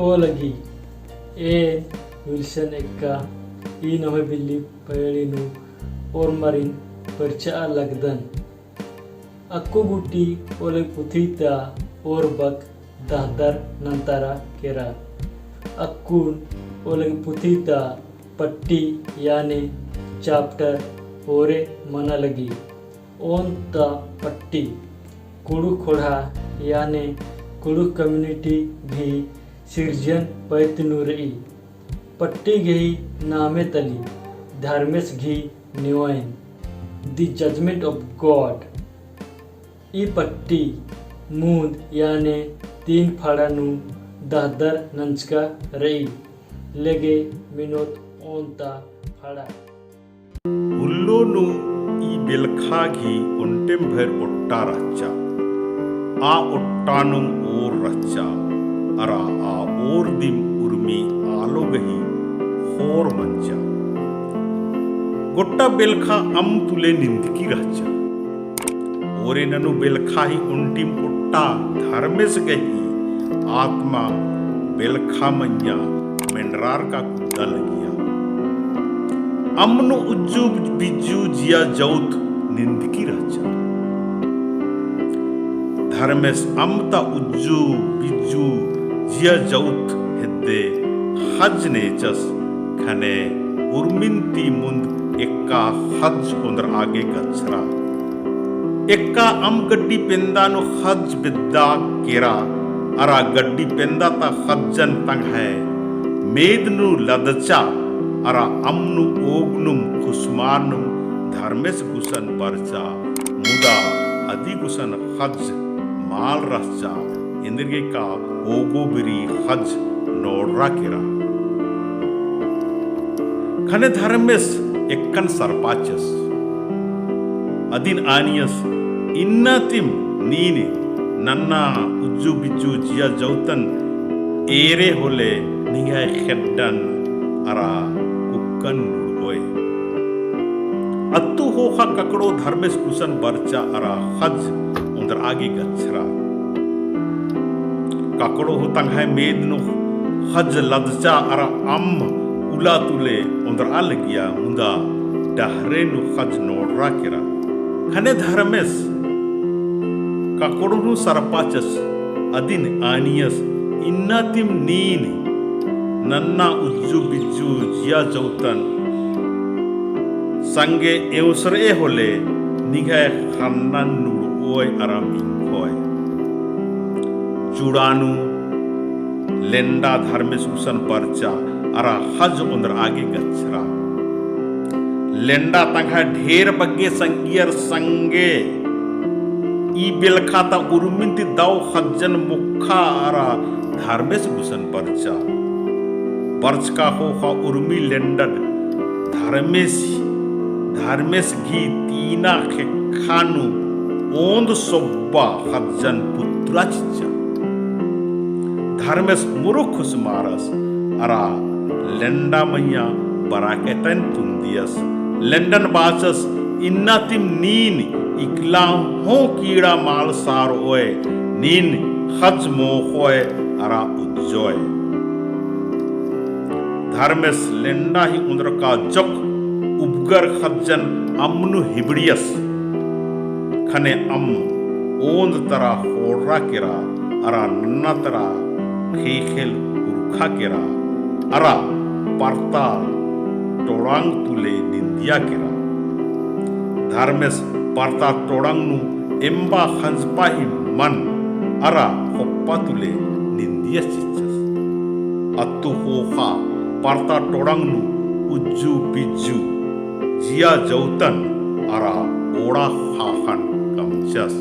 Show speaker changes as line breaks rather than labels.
lagi Wilson Ekka Nohe Billy Payalinu or Marin Percha Lagdan Akko Guti Ole Putita or Bak Dahdar Nantara Kera Akkun Ole Putita Patti Yane Chapter Ore Manalagi On the Patti Kudu Khodha याने कुडू community भी सिर्जन पैतनु रही पट्टी गई नामे तली धर्मेश घी न्योयन the judgement of God ई पट्टी मूंद याने 3 फाड़ानु दहदर नंचका रही लेगे मिनोत ओंता फाड़ा
उल्लोनु ई बेलखागी उन्टेम भर ओट्टा रच्चा आ ओट्टानुम ओर रच्चा अरा आ ओर दिम उर्मी आलोगही होर मंचा गोट्टा बेलखा अम तुले निंदकी रच्चा ओरे ननु बेलखा ही उन्टिम ओट्टा धर्मेश गही आत्मा बेलखा मन्या मेंडरार का कुत्ता लगिया अमनु उज्जू बिज्जू जिया जौत निंदकी रच्चा धर्मेश अमता उज्जू बिज्जू जिया जौत हेद्दे हज नेचस खने उर्मिंती मुंद एक्का हज उंदर आगे गच्छरा एक्का अम गड्डी पेंदानु हज बिद्दा केरा अरा गड्डी पेंदा ता हजन तंग है मेदनु लदचा अरा अमनु ओगनुम खुस्मानुम धर्मेश गुसन परचा मुदा अदी गुसन हज माल रस्चा इंद्रिय का ओगो बिरी हज नोड्रा किरा खने धर्मेश एक्कन सरपाचस अदिन आनियस इन्नतिम नीनी नन्ना उज्जू बिज्जू जिया जौतन एरे होले निगाय खेड्डन अरा कुक्कन नुडोय अत्तु होखा ककड़ो धर्मेश कुसन बरचा अरा हज उंदर आगे गच्छरा ककड़ो होतंग है मेदनु हज लदचा अरा अम उला तुले उंदर आल गया मुंदा डहरेनु हज नोड्रा किरा खने धर्मेश ककड़ोनु सरपाचस अदिन आनियस इन्नातिम नीनी नन्ना उज्जू बिज्जू जिया जौतन संगे एवसरे होले निगाय खन्नन नुडोय अरा मिंखोय चुड़ानु लेंडा धर्मेश उसन परचा अरा हज उंदर आगे गच्छरा लेंडा तंगा ढेर बग्गे संगियर संगे ई बेलखाता उर्मिंती दाव हजन मुखा अरा धर्मेश गुसन परचा पर्च का होखा उर्मी लेंडड धर्मेश घी तीना खे खानु ओंद सोब्बा हजन पुत्रा चिच्चा धर्मेश मुरुखुस मारस अरा लेंडा मैया बराकेतन तुंदियस लेंडन बाचस इन्नातिम नीन इकला हो कीड़ा माल सार ओए नीन हज मोखोए अरा उज्जोय धर्मेश लेंडा ही उंदर का जक उपगर खज्जन अमनु हिबड़ियस खने अम ओंद तरा होड़ा केरा अरा नन्ना तरा खेखेल उर्खा केरा अरा परता टोड़ांग तुले निंदिया केरा धर्मेश परता टोड़ांग नु एम्बा खंजपा ही मन अरा होप्पा तुले निंदिया चिच्चस अत्तु होखा परता टोड़ांग नु उज्जू बिज्जू जिया जौतन अरा ओड़ा खाखन कमचस